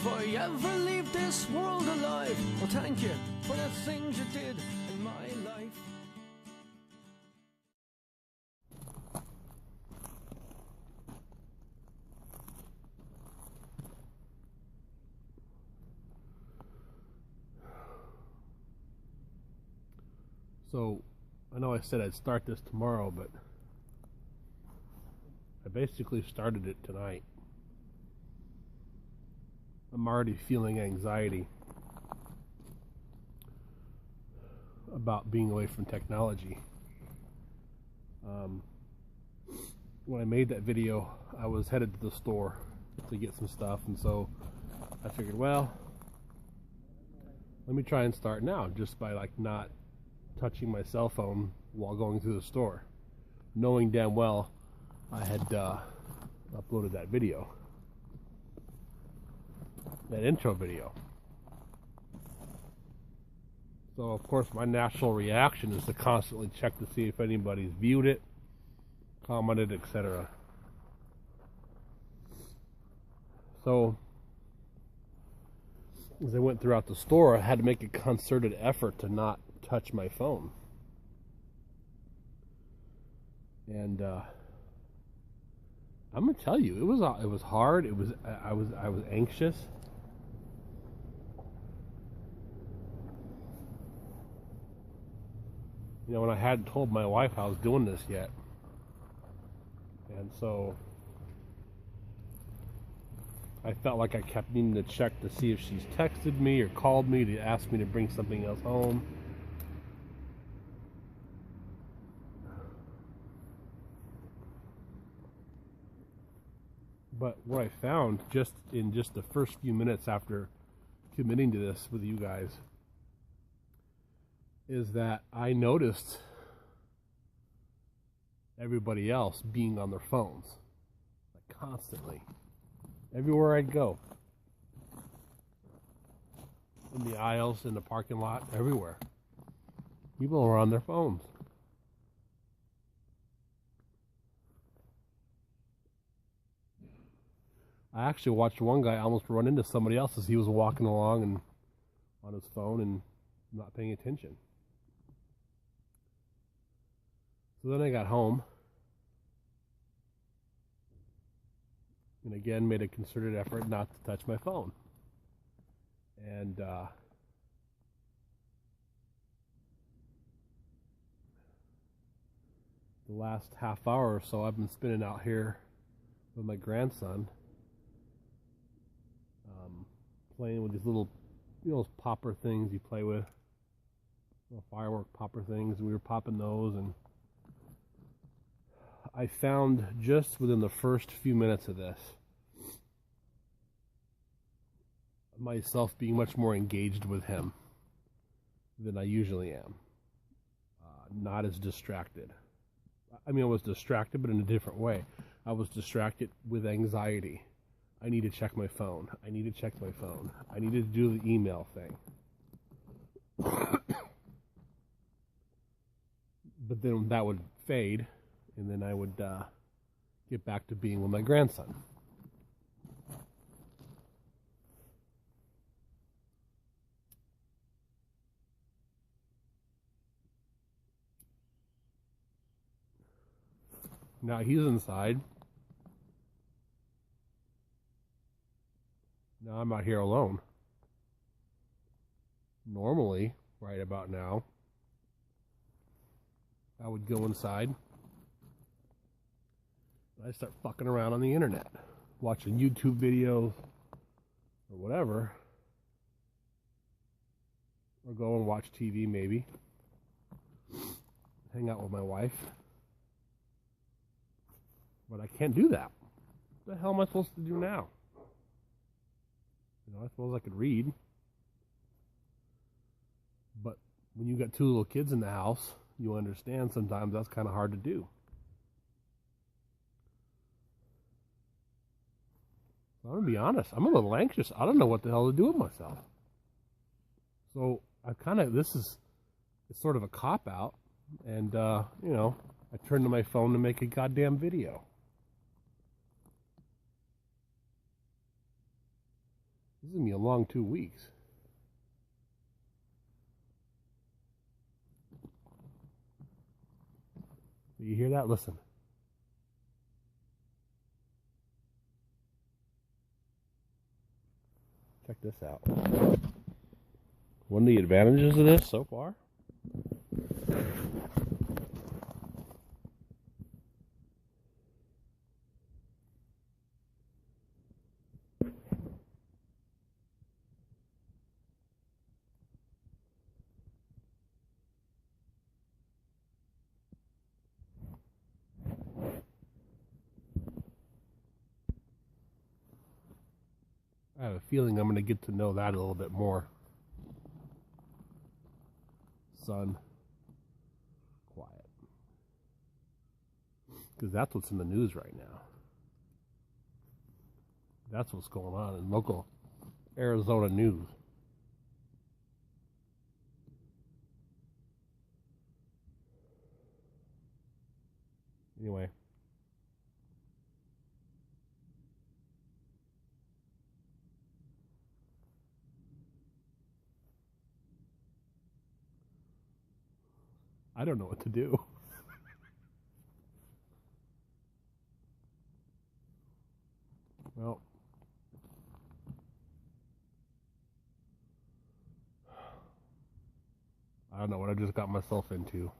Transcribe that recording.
if I ever leave this world alive. Well, thank you for the things you did in my life. So, I know I said I'd start this tomorrow, but I basically started it tonight. I'm already feeling anxiety about being away from technology. When I made that video, I was headed to the store to get some stuff, and so I figured, well, let me try and start now, just by like not touching my cell phone while going through the store, knowing damn well I had uploaded that video, that intro video. So of course my natural reaction is to constantly check to see if anybody's viewed it, commented, etc. So as I went throughout the store, I had to make a concerted effort to not touch my phone. And I'm gonna tell you, it was hard. I was anxious. You know, and I hadn't told my wife I was doing this yet, and so I felt like I kept needing to check to see if she's texted me or called me to ask me to bring something else home. But what I found just the first few minutes after committing to this with you guys is that I noticed everybody else being on their phones, like constantly, everywhere I'd go, in the aisles, in the parking lot, everywhere. People were on their phones. I actually watched one guy almost run into somebody else as he was walking along and on his phone and not paying attention. So then I got home and again made a concerted effort not to touch my phone. And the last half hour or so I've been spending out here with my grandson, playing with these little, those popper things you play with, little firework popper things. We were popping those, and I found just within the first few minutes of this myself being much more engaged with him than I usually am. Not as distracted. I mean, I was distracted, but in a different way. I was distracted with anxiety. I need to check my phone. I need to check my phone. I need to do the email thing. But then that would fade, and then I would get back to being with my grandson. Now he's inside. Now I'm out here alone. Normally, right about now, I would go inside and I'd start fucking around on the internet, watching YouTube videos or whatever, or go and watch TV maybe, hang out with my wife. But I can't do that. What the hell am I supposed to do now? You know, I suppose I could read. But when you got two little kids in the house, you understand sometimes that's kind of hard to do. So I'm going to be honest. I'm a little anxious. I don't know what the hell to do with myself. So it's sort of a cop-out. And, I turned to my phone to make a goddamn video. This is going to be a long 2 weeks. Do you hear that? Listen. Check this out. One of the advantages of this so far, I have a feeling I'm going to get to know that a little bit more. Sun, quiet. Because that's what's in the news right now. That's what's going on in local Arizona news. Anyway. I don't know what to do. Well, I don't know what I just got myself into.